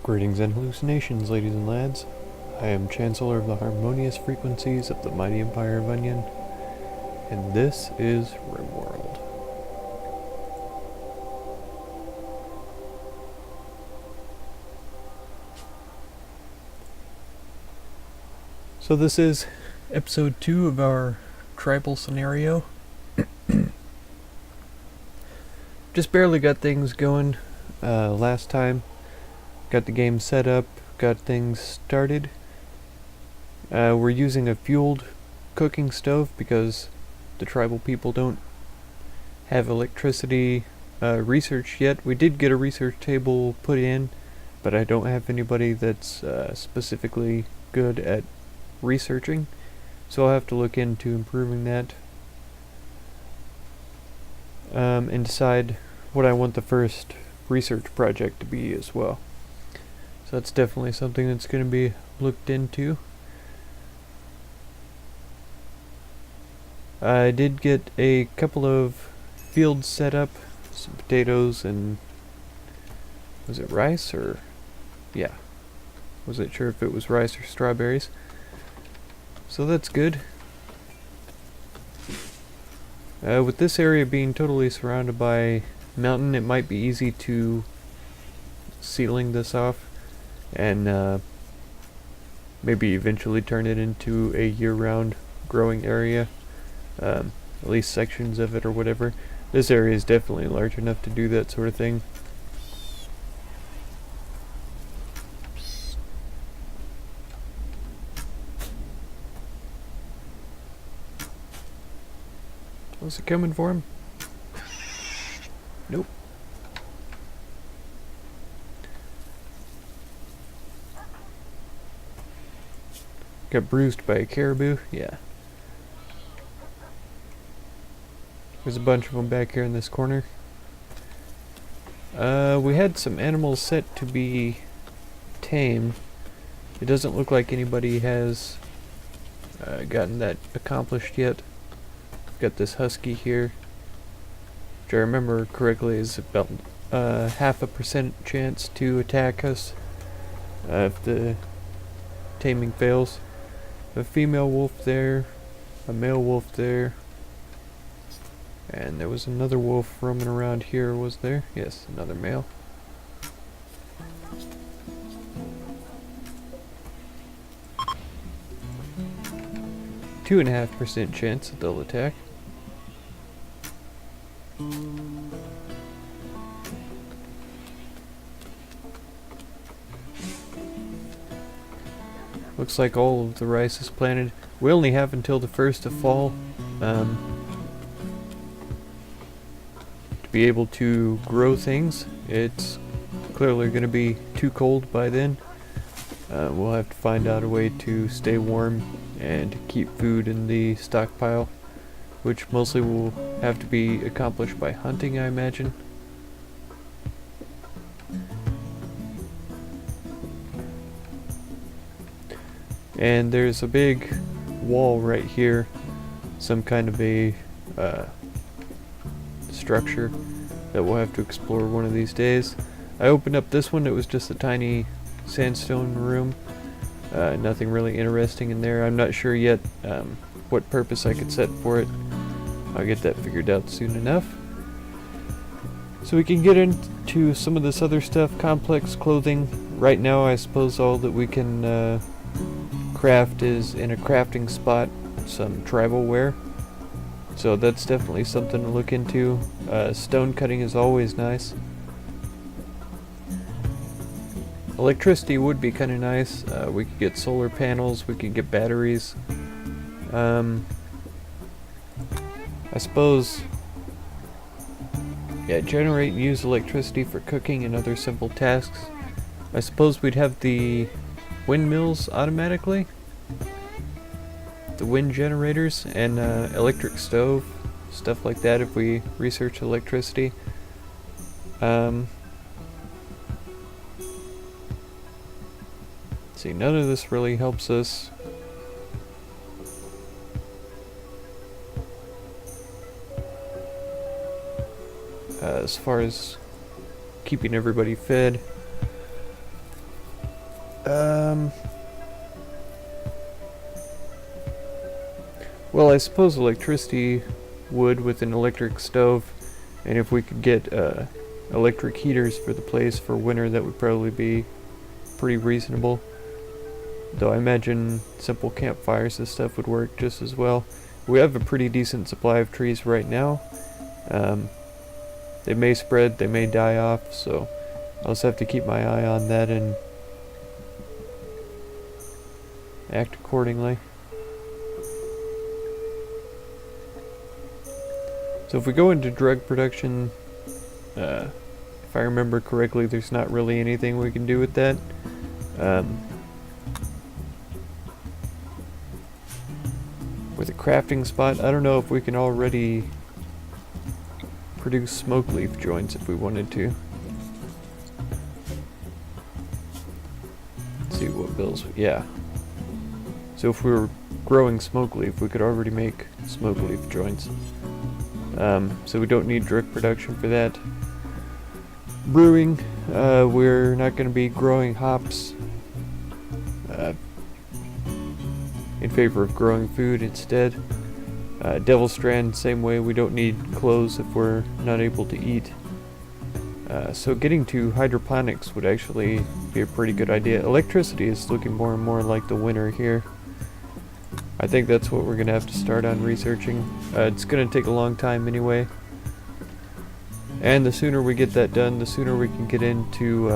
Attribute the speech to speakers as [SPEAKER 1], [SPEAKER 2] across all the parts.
[SPEAKER 1] Greetings and hallucinations, ladies and lads. I am Chancellor of the harmonious frequencies of the mighty Empire of Onion, and this is Rimworld. So this is episode 2 of our tribal scenario. Just barely got things going last time. Got the game set up, got things started. We're using a fueled cooking stove because the tribal people don't have electricity researched yet. We did get a research table put in, but I don't have anybody that's specifically good at researching, so I'll have to look into improving that and decide what I want the first research project to be as well. So that's definitely something that's going to be looked into. I did get a couple of fields set up, some potatoes and was it rice or yeah, wasn't sure if it was rice or strawberries. So that's good. With this area being totally surrounded by mountain, it might be easy to sealing this off and maybe eventually turn it into a year-round growing area, at least sections of it or whatever. This area is definitely large enough to do that sort of thing. Was it coming for him? Nope. Got bruised by a caribou? Yeah. There's a bunch of them back here in this corner. We had some animals set to be tamed. It doesn't look like anybody has gotten that accomplished yet. Got this husky here, which I remember correctly is about 0.5% chance to attack us if the taming fails. A female wolf there, a male wolf there, and there was another wolf roaming around here, was there? Yes, another male. Two and a 0.5% chance that they'll attack. Looks like all of the rice is planted. We only have until the 1st of fall to be able to grow things. It's clearly going to be too cold by then. We'll have to find out a way to stay warm and keep food in the stockpile, which mostly will have to be accomplished by hunting, I imagine. And there's a big wall right here, some kind of a structure that we'll have to explore one of these days. I opened up this one, it was just a tiny sandstone room. Nothing really interesting in there. I'm not sure yet what purpose I could set for it. I'll get that figured out soon enough. So we can get into some of this other stuff, complex clothing. Right now I suppose all that we can craft is in a crafting spot, some tribal wear. So that's definitely something to look into. Stone cutting is always nice. Electricity would be kind of nice. We could get solar panels, we could get batteries. I suppose, yeah, generate and use electricity for cooking and other simple tasks. I suppose we'd have the windmills automatically, the wind generators, and electric stove, stuff like that if we research electricity. See, none of this really helps us. As far as keeping everybody fed. Well, I suppose electricity would with an electric stove, and if we could get electric heaters for the place for winter, that would probably be pretty reasonable. Though I imagine simple campfires and stuff would work just as well. We have a pretty decent supply of trees right now. They may spread, they may die off, so I'll just have to keep my eye on that and act accordingly. So if we go into drug production, if I remember correctly, there's not really anything we can do with that. With a crafting spot, I don't know if we can already produce smoke leaf joints if we wanted to. Let's see what bills, yeah. So if we were growing smoke leaf, we could already make smoke leaf joints. So we don't need drug production for that. Brewing, we're not going to be growing hops in favor of growing food instead. Devil Strand, same way, we don't need clothes if we're not able to eat. So getting to hydroponics would actually be a pretty good idea. Electricity is looking more and more like the winner here. I think that's what we're going to have to start on researching. It's going to take a long time anyway. And the sooner we get that done, the sooner we can get into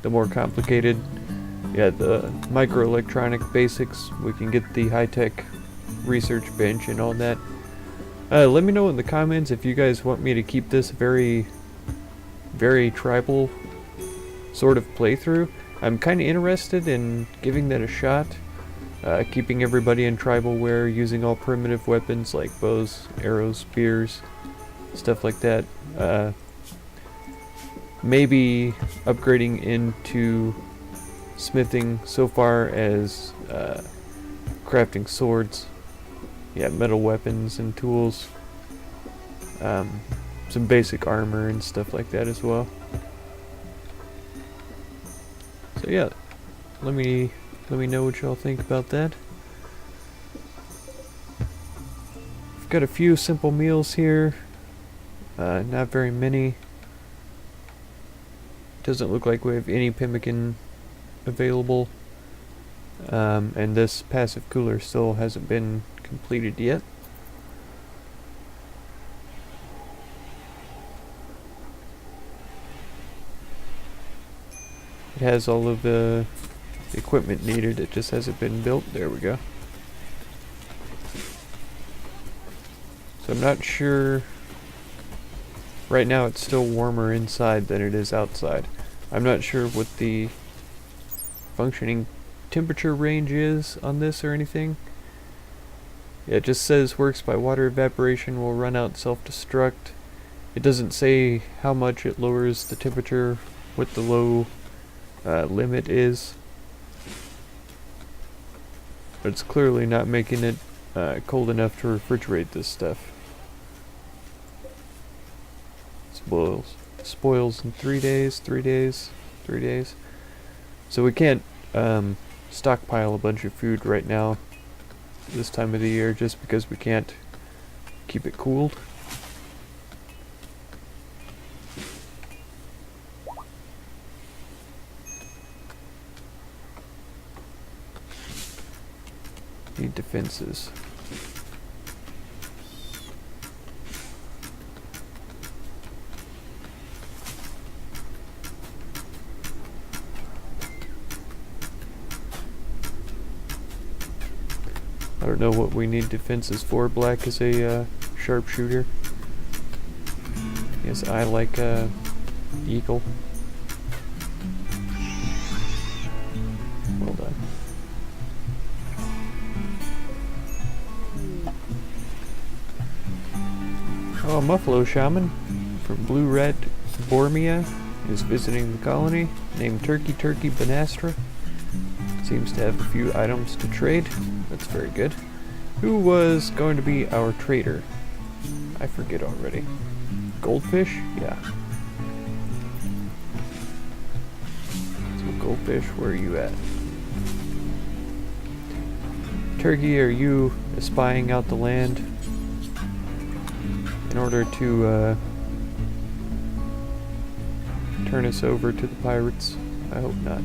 [SPEAKER 1] the more complicated, the microelectronic basics. We can get the high-tech research bench and all that. Let me know in the comments if you guys want me to keep this very, very tribal sort of playthrough. I'm kind of interested in giving that a shot. Keeping everybody in tribal wear, using all primitive weapons like bows, arrows, spears, stuff like that. Maybe upgrading into smithing so far as crafting swords, metal weapons and tools, some basic armor and stuff like that as well. So yeah, let me know what y'all think about that. I've got a few simple meals here, not very many. Doesn't look like we have any pemmican available, and this passive cooler still hasn't been completed yet. It has all of the equipment needed, it just hasn't been built. There we go. So I'm not sure. Right now it's still warmer inside than it is outside. I'm not sure what the functioning temperature range is on this or anything. Yeah, it just says works by water evaporation, will run out self-destruct. It doesn't say how much it lowers the temperature, what the low limit is. But it's clearly not making it cold enough to refrigerate this stuff. Spoils in 3 days, 3 days, 3 days. So we can't stockpile a bunch of food right now this time of the year just because we can't keep it cooled. Need defenses. I don't know what we need defenses for. Black is a sharpshooter. Yes, I like eagle. Well done. Oh, Muffalo Shaman from Blue Red Bormia is visiting the colony, named Turkey Banastra. Seems to have a few items to trade. That's very good. Who was going to be our trader? I forget already. Goldfish? Yeah. So fish, where are you at? Turkey, are you spying out the land in order to turn us over to the pirates? I hope not.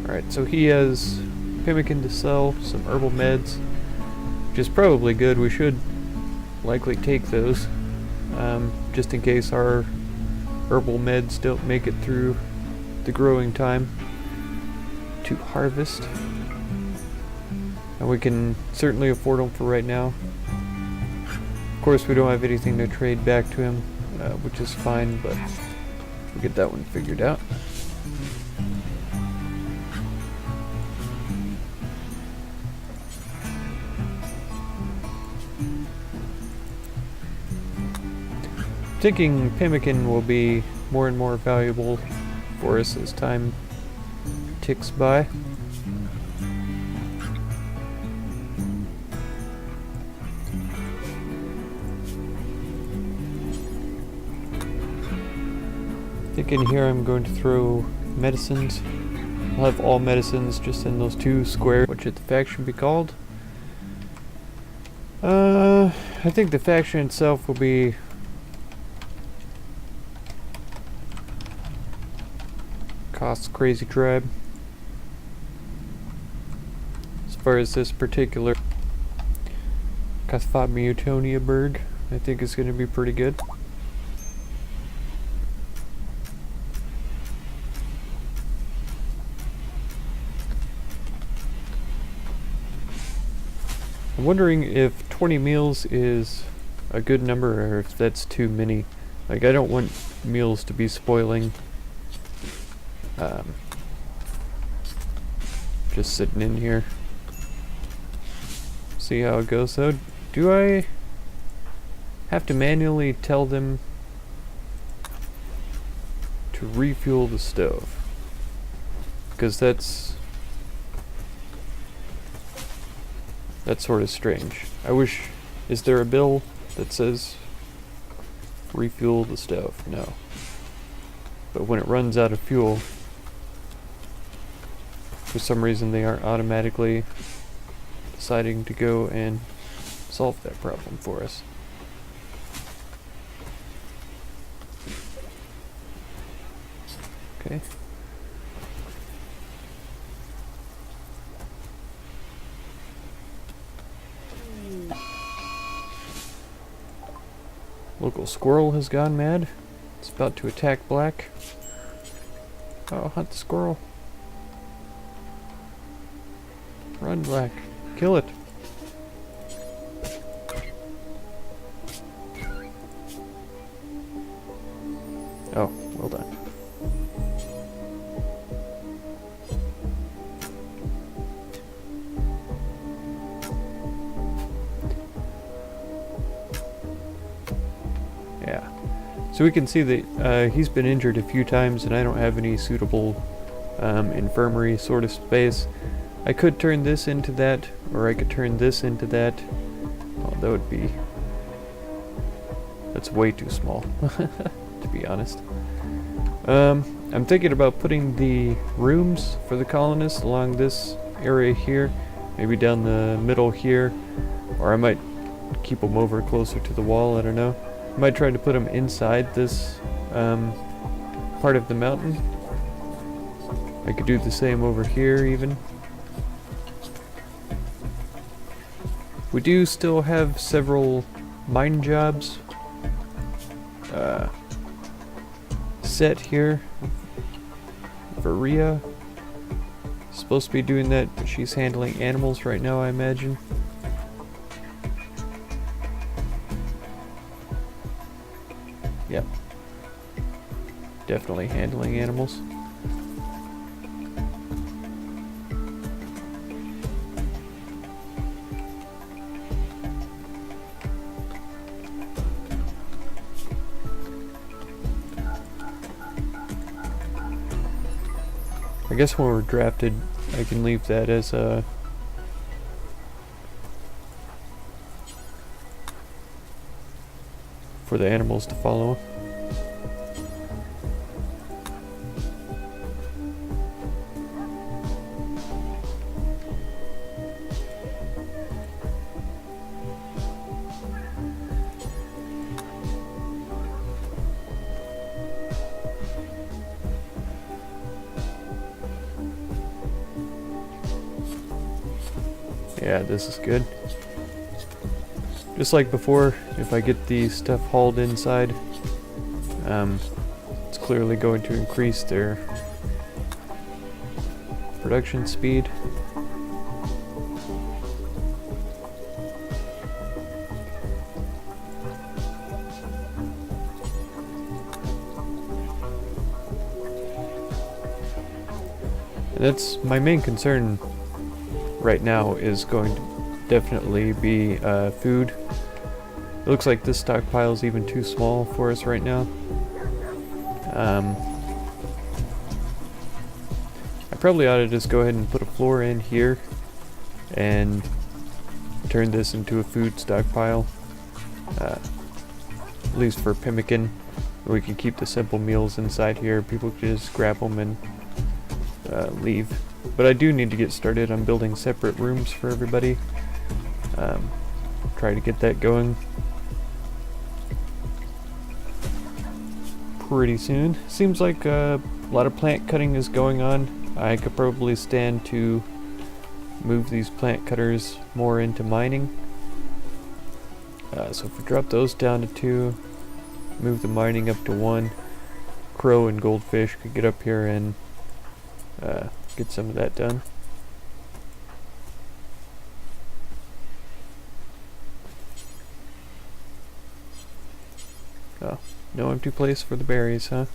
[SPEAKER 1] Alright, so he has pemmican to sell, some herbal meds, which is probably good. We should likely take those, just in case our herbal meds don't make it through the growing time to harvest. And we can certainly afford them for right now. Of course, we don't have anything to trade back to him, which is fine, but we'll get that one figured out. Thinking pemmican will be more and more valuable for us as time ticks by. Thinking here I'm going to throw medicines. I'll have all medicines just in those two squares. What should the faction be called? I think the faction itself will be Costs Crazy Tribe. As far as this particular Cathfotmutonia I think is going to be pretty good. I'm wondering if 20 meals is a good number or if that's too many. Like, I don't want meals to be spoiling. Just sitting in here. See how it goes though. Do I have to manually tell them to refuel the stove? Because that's sort of strange. I wish, is there a bill that says refuel the stove? No. But when it runs out of fuel, for some reason they aren't automatically deciding to go and solve that problem for us. Okay. Local squirrel has gone mad. It's about to attack Black. Oh, hunt the squirrel. Run, Black. Kill it. Oh, well done. Yeah. So we can see that he's been injured a few times and I don't have any suitable infirmary sort of space. I could turn this into that, or I could turn this into that. Oh, that would be... That's way too small, to be honest. I'm thinking about putting the rooms for the colonists along this area here, maybe down the middle here, or I might keep them over closer to the wall, I don't know. I might try to put them inside this part of the mountain. I could do the same over here even. We do still have several mine jobs set here. Varia supposed to be doing that, but she's handling animals right now, I imagine. Yep. Definitely handling animals. I guess when we're drafted, I can leave that as a... for the animals to follow. Yeah, this is good. Just like before, if I get the stuff hauled inside, it's clearly going to increase their production speed. And that's my main concern right now, is going to definitely be food. It looks like this stockpile is even too small for us right now. I probably ought to just go ahead and put a floor in here and turn this into a food stockpile, at least for pemmican. We can keep the simple meals inside here. People can just grab them and leave. But I do need to get started on building separate rooms for everybody. Try to get that going pretty soon. Seems like a lot of plant cutting is going on. I could probably stand to move these plant cutters more into mining. So if we drop those down to 2, move the mining up to 1, crow and goldfish could get up here and get some of that done. Oh, no empty place for the berries, huh?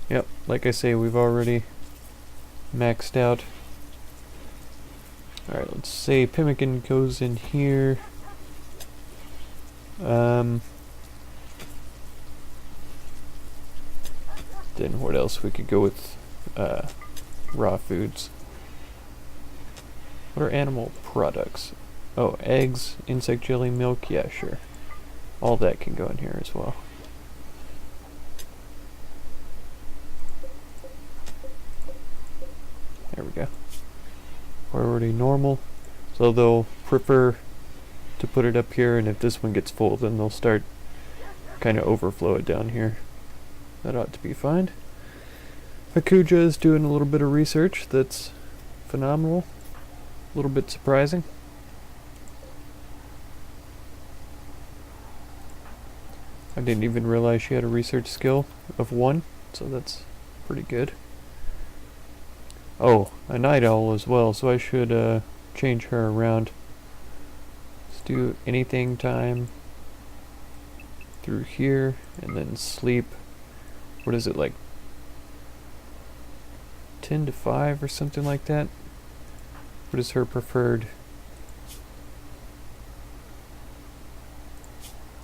[SPEAKER 1] Yep, like I say, we've already maxed out. Alright, let's say pemmican goes in here. Then what else we could go with? Raw foods. What are animal products? Oh, eggs, insect jelly, milk, yeah, sure. All that can go in here as well. There we go. We're already normal. So they'll prefer to put it up here, and if this one gets full, then they'll start kind of overflow it down here. That ought to be fine. Akuja is doing a little bit of research that's phenomenal. A little bit surprising. I didn't even realize she had a research skill of 1, so that's pretty good. Oh, a night owl as well, so I should change her around. Let's do anything time through here, and then sleep. What is it, like 10 to 5 or something like that? What is her preferred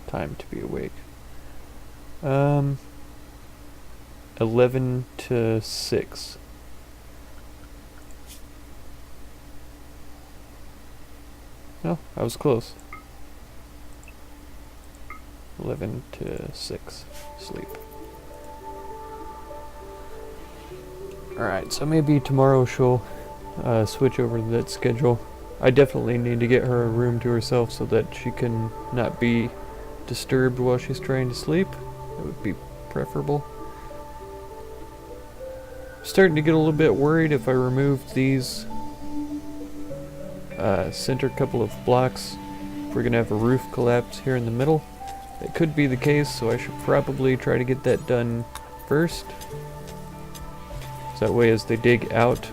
[SPEAKER 1] time to be awake? 11 to 6. No, I was close. 11 to 6 sleep. Alright, so maybe tomorrow she'll switch over to that schedule. I definitely need to get her a room to herself so that she can not be disturbed while she's trying to sleep. That would be preferable. Starting to get a little bit worried if I remove these center couple of blocks. If we're going to have a roof collapse here in the middle. That could be the case, so I should probably try to get that done first. So that way as they dig out,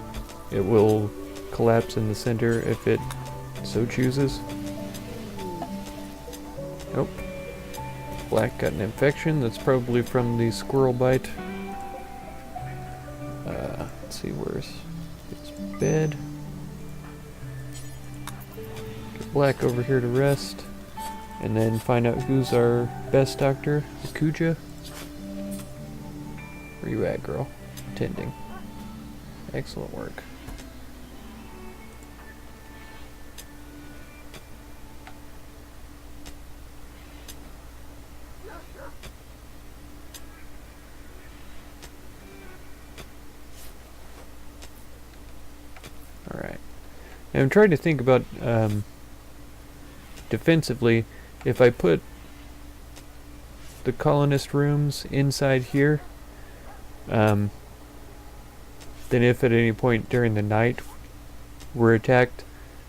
[SPEAKER 1] it will collapse in the center if it so chooses. Nope. Black got an infection. That's probably from the squirrel bite. Let's see, where's its bed? Get Black over here to rest. And then find out who's our best doctor. Akuja? Where you at, girl? Tending. Excellent work. Alright. Now I'm trying to think about defensively. If I put the colonist rooms inside here, then if at any point during the night we're attacked,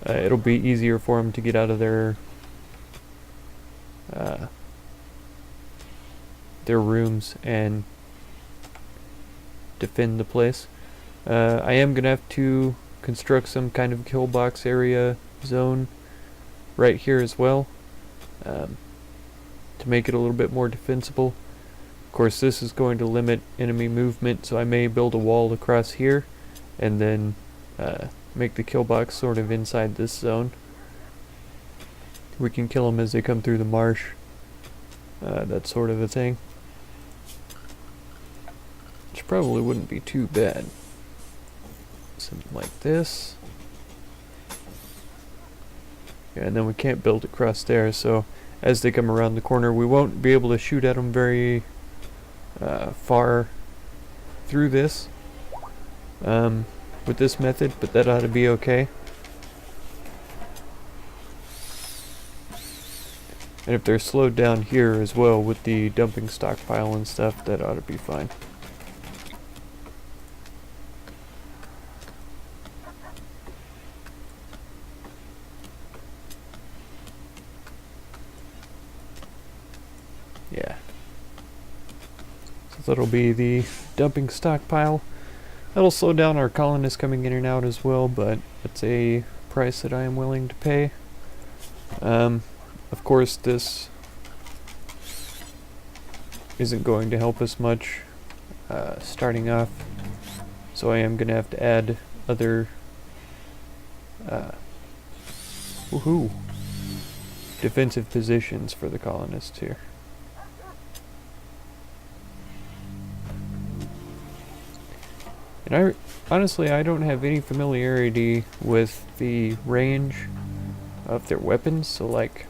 [SPEAKER 1] it'll be easier for them to get out of their rooms and defend the place. I am gonna have to construct some kind of kill box area zone right here as well, to make it a little bit more defensible. Of course, this is going to limit enemy movement, so I may build a wall across here and then make the kill box sort of inside this zone. We can kill them as they come through the marsh, that sort of a thing, which probably wouldn't be too bad. Something like this. Yeah, and then we can't build across there, so as they come around the corner we won't be able to shoot at them very far through this with this method, but that ought to be okay. And if they're slowed down here as well with the dumping stockpile and stuff, that ought to be fine. Yeah. So that'll be the dumping stockpile. That'll slow down our colonists coming in and out as well, but it's a price that I am willing to pay. Of course, this isn't going to help us much starting off, so I am going to have to add other defensive positions for the colonists here. And honestly, I don't have any familiarity with the range of their weapons, so like,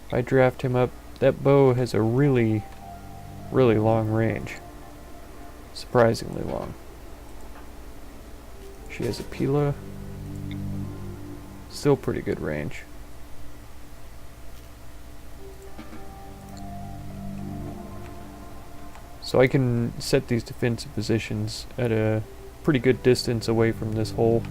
[SPEAKER 1] if I draft him up, that bow has a really, really long range. Surprisingly long. She has a Pila. Still pretty good range. So I can set these defensive positions at a pretty good distance away from this hole.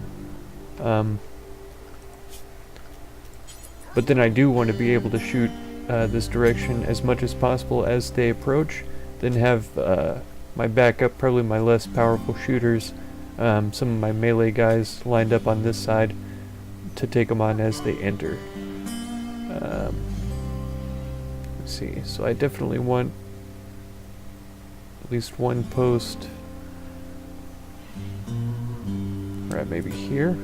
[SPEAKER 1] But then I do want to be able to shoot this direction as much as possible as they approach, then have my backup, probably my less powerful shooters, some of my melee guys lined up on this side to take them on as they enter. Let's see, so I definitely want at least one post, right, maybe here?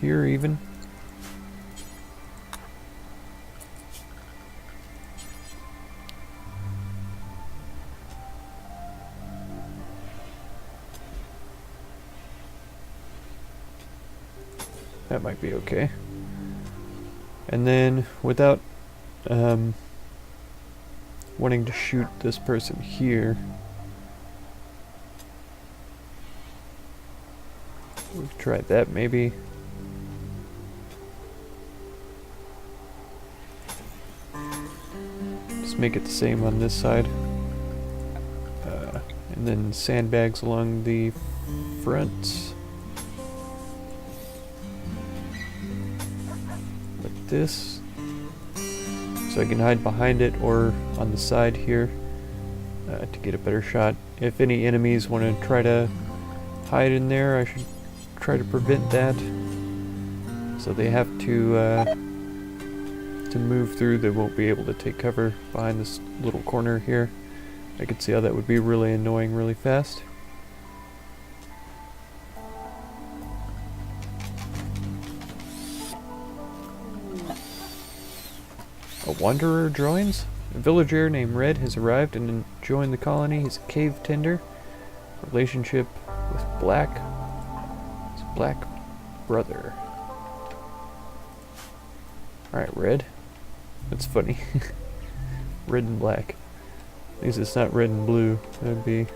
[SPEAKER 1] Here even? That might be okay. And then, without wanting to shoot this person here, we could try that maybe. Just make it the same on this side. And then sandbags along the front. Like this. So I can hide behind it or on the side here to get a better shot. If any enemies want to try to hide in there, I should try to prevent that. So they have to move through. They won't be able to take cover behind this little corner here. I could see how that would be really annoying really fast. A wanderer joins? A villager named Red has arrived and joined the colony. He's a cave tender. Relationship with Black. His black brother. Alright, Red. That's funny. Red and black. At least it's not red and blue. That'd be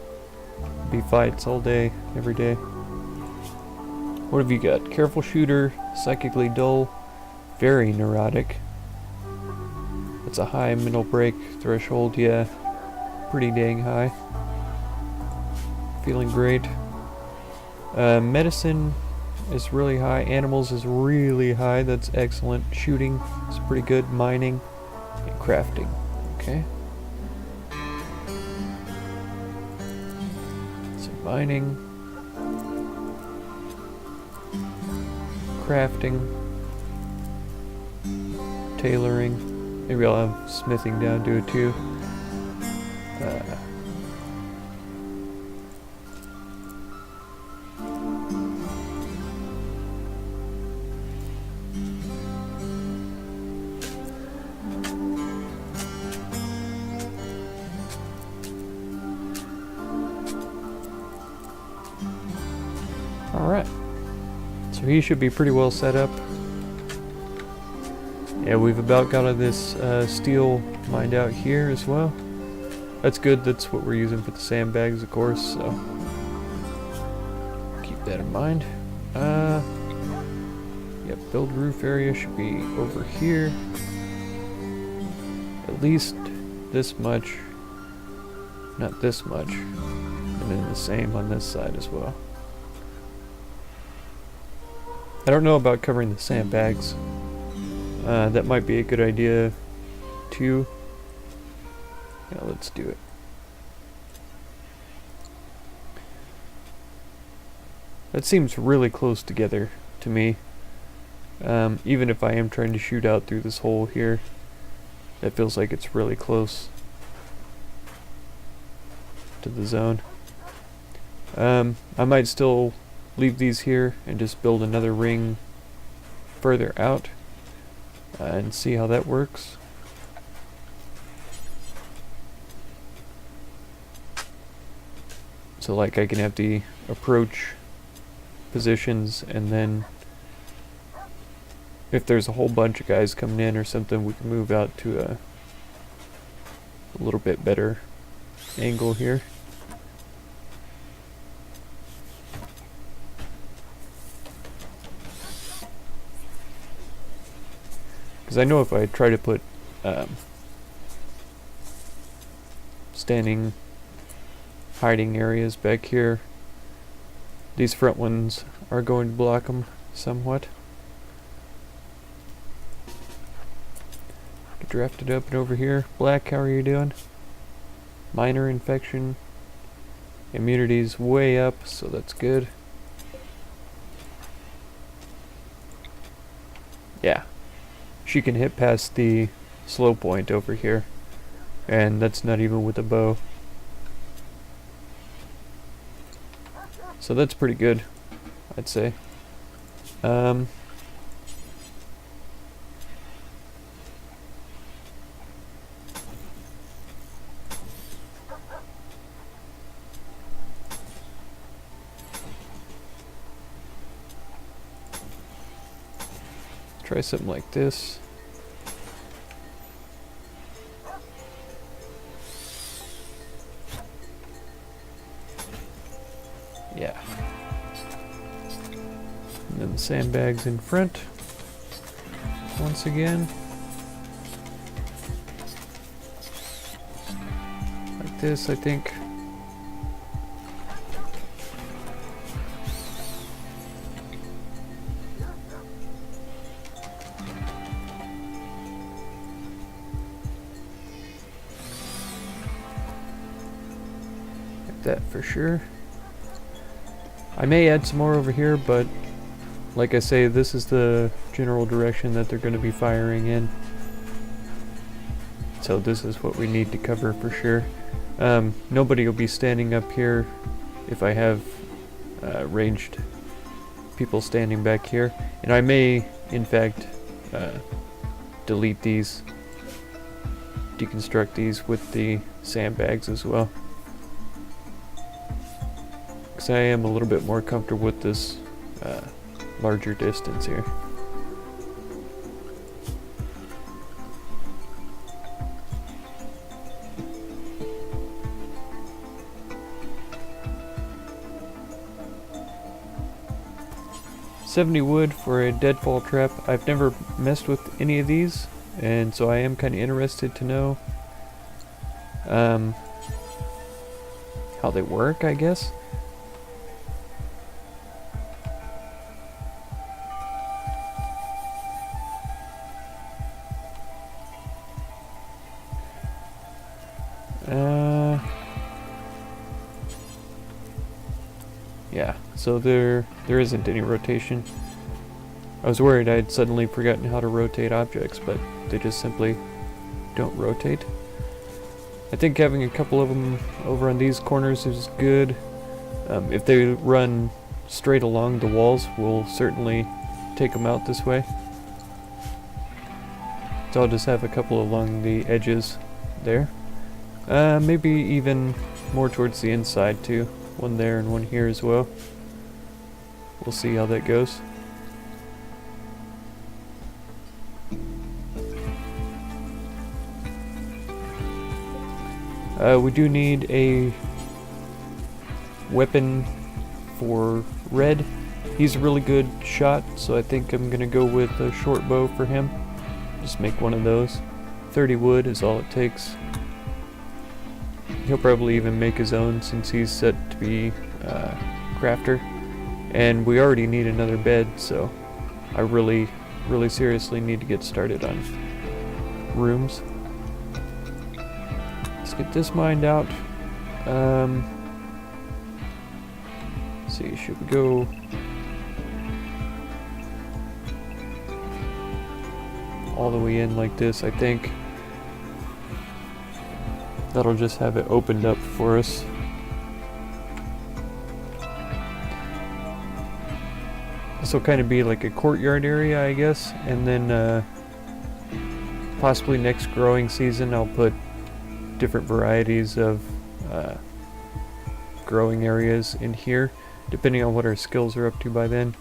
[SPEAKER 1] fights all day, every day. What have you got? Careful shooter, psychically dull, very neurotic. It's a high mental break threshold, yeah. Pretty dang high. Feeling great. Medicine is really high. Animals is really high. That's excellent. Shooting is pretty good. Mining and crafting. Okay. So mining, crafting, tailoring. Maybe I'll have smithing down to it too. Alright, so he should be pretty well set up. Yeah, we've about got all this steel mined out here as well. That's good, that's what we're using for the sandbags, of course, so keep that in mind. Yep, build roof area should be over here. At least this much, not this much, and then the same on this side as well. I don't know about covering the sandbags. That might be a good idea too. Yeah, let's do it. That seems really close together to me. Even if I am trying to shoot out through this hole here, that feels like it's really close to the zone. I might still leave these here and just build another ring further out and see how that works. So like I can have the approach positions, and then if there's a whole bunch of guys coming in or something, we can move out to a little bit better angle here. Because I know if I try to put standing hiding areas back here, these front ones are going to block them somewhat. Get drafted up and over here. Black, how are you doing? Minor infection. Immunity's way up, so that's good. Yeah. She can hit past the slow point over here, and that's not even with a bow. So that's pretty good, I'd say. Try something like this. Yeah. And then the sandbags in front. Once again. Like this, I think. Like that for sure. I may add some more over here, but like I say, this is the general direction that they're going to be firing in. So this is what we need to cover for sure. Nobody will be standing up here if I have ranged people standing back here. And I may, in fact, delete these, deconstruct these with the sandbags as well. Because I am a little bit more comfortable with this larger distance here. $70 wood for a deadfall trap. I've never messed with any of these, and so I am kind of interested to know how they work, I guess. Yeah, so there isn't any rotation. I was worried I'd suddenly forgotten how to rotate objects, but they just simply don't rotate. I think having a couple of them over on these corners is good. If they run straight along the walls, we'll certainly take them out this way. So I'll just have a couple along the edges there. Maybe even more towards the inside too. One there and one here as well. We'll see how that goes. We do need a weapon for Red. He's a really good shot, so I think I'm gonna go with a short bow for him. Just make one of those. 30 wood is all it takes. He'll probably even make his own since he's set to be crafter. And we already need another bed, so I really seriously need to get started on rooms. Let's get this mined out. Let's see, should we go all the way in like this? I think that'll just have it opened up for us. This will kind of be like a courtyard area, I guess, and then possibly next growing season I'll put different varieties of growing areas in here, depending on what our skills are up to by then.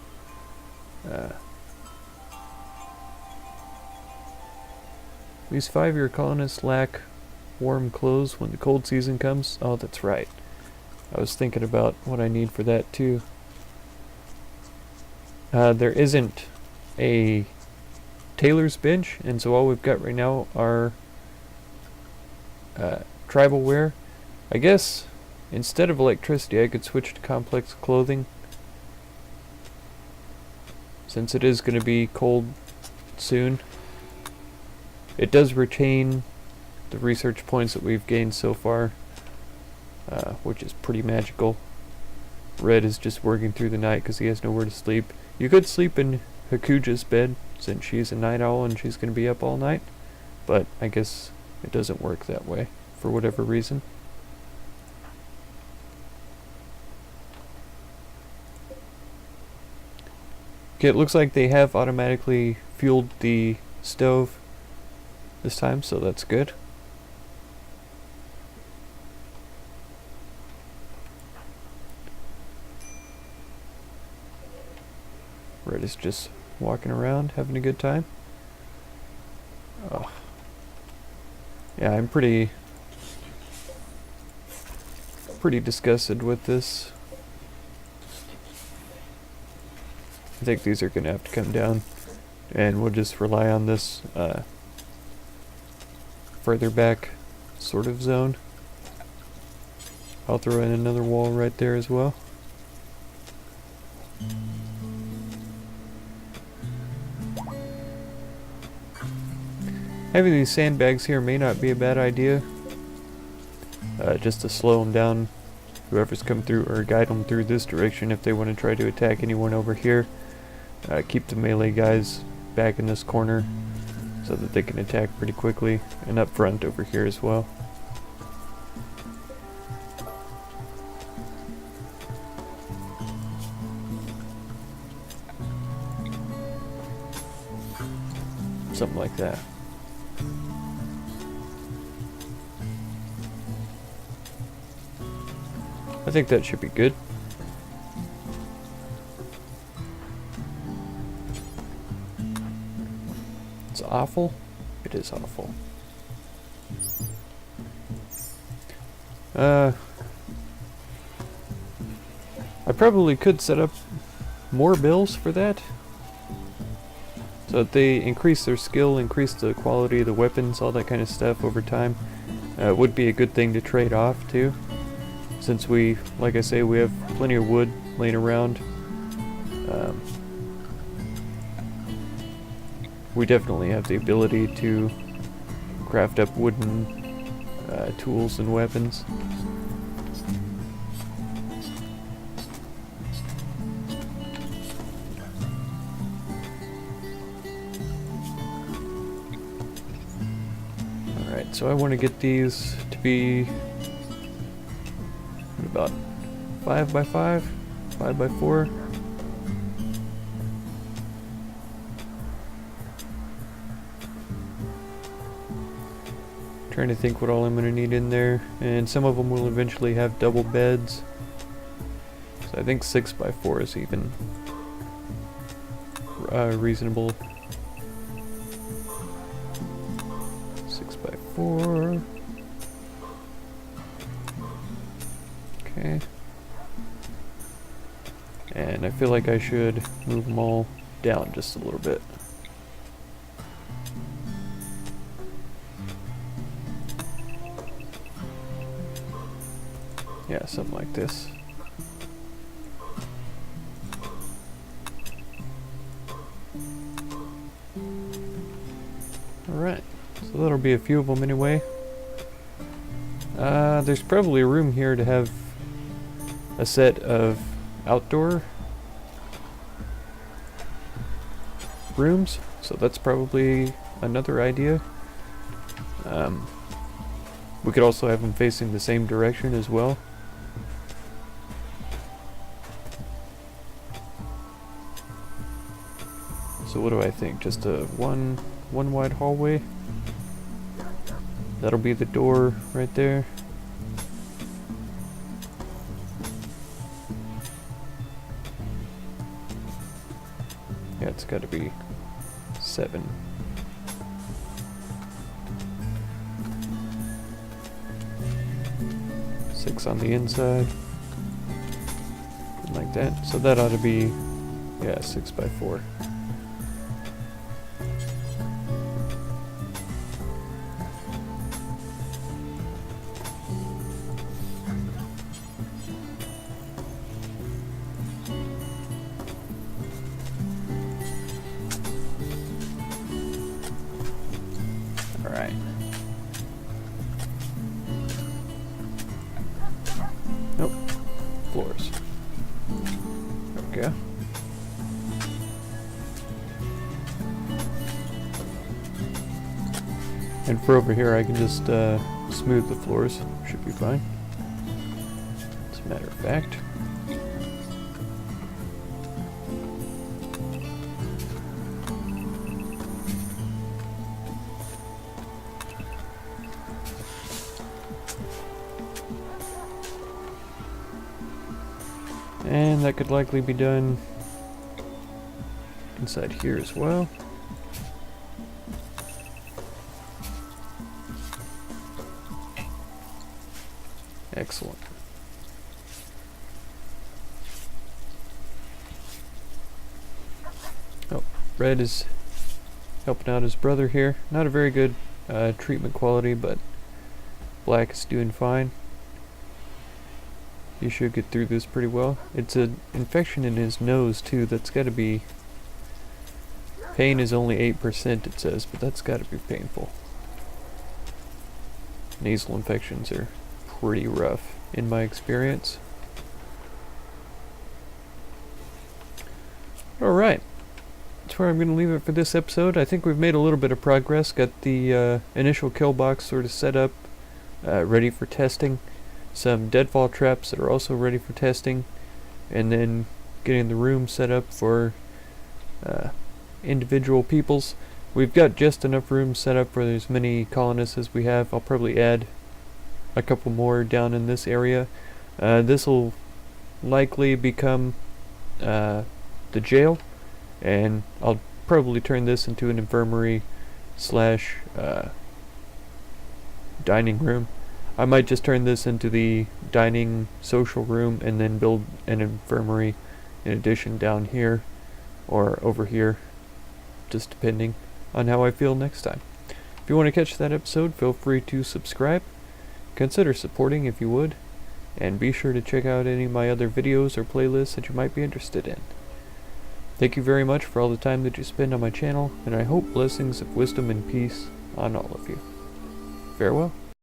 [SPEAKER 1] These 5-year colonists lack warm clothes when the cold season comes. Oh, that's right. I was thinking about what I need for that too. There isn't a tailor's bench, and so all we've got right now are tribal wear. I guess instead of electricity I could switch to complex clothing, since it is going to be cold soon. It does retain the research points that we've gained so far, which is pretty magical. Red is just working through the night because he has nowhere to sleep. You could sleep in Hakuja's bed, since she's a night owl and she's going to be up all night, but I guess it doesn't work that way for whatever reason. Okay, it looks like they have automatically fueled the stove this time, so that's good. Red is just walking around, having a good time. Oh. Yeah, I'm pretty disgusted with this. I think these are going to have to come down, and we'll just rely on this further back sort of zone. I'll throw in another wall right there as well. Having these sandbags here may not be a bad idea, just to slow them down, whoever's come through, or guide them through this direction if they want to try to attack anyone over here. Keep the melee guys back in this corner so that they can attack pretty quickly, and up front over here as well. Something like that. I think that should be good. It's awful. It is awful. I probably could set up more bills for that, so that they increase their skill, increase the quality of the weapons, all that kind of stuff over time. It would be a good thing to trade off too, since we, like I say, we have plenty of wood laying around. We definitely have the ability to craft up wooden tools and weapons. Alright, so I want to get these to be about 5 by 5, 5 by 4. Trying to think what all I'm going to need in there, and some of them will eventually have double beds. So I think 6 by 4 is even reasonable. 6 by 4. Okay. And I feel like I should move them all down just a little bit. Yeah, something like this. Alright, so that'll be a few of them anyway. There's probably a room here to have a set of outdoor rooms, so that's probably another idea. We could also have them facing the same direction as well. So what do I think? Just a one wide hallway? That'll be the door right there. Yeah, it's got to be 7. Six on the inside. Like that. So that ought to be, yeah, 6 by 4. Alright. Nope. Floors. There we go. And for over here, I can just smooth the floors. Should be fine. As a matter of fact. And that could likely be done inside here as well. Excellent. Oh, Red is helping out his brother here. Not a very good treatment quality, but Black is doing fine. He should get through this pretty well. It's an infection in his nose too. That's got to be... Pain is only 8% it says, but that's got to be painful. Nasal infections are pretty rough in my experience. Alright, that's where I'm going to leave it for this episode. I think we've made a little bit of progress. Got the initial kill box sort of set up, ready for testing. Some deadfall traps that are also ready for testing, and then getting the room set up for individual peoples. We've got just enough room set up for as many colonists as we have. I'll probably add a couple more down in this area. This will likely become the jail, and I'll probably turn this into an infirmary slash dining room. I might just turn this into the dining social room and then build an infirmary in addition down here or over here, just depending on how I feel next time. If you want to catch that episode, feel free to subscribe. Consider supporting if you would, and be sure to check out any of my other videos or playlists that you might be interested in. Thank you very much for all the time that you spend on my channel, and I hope blessings of wisdom and peace on all of you. Farewell.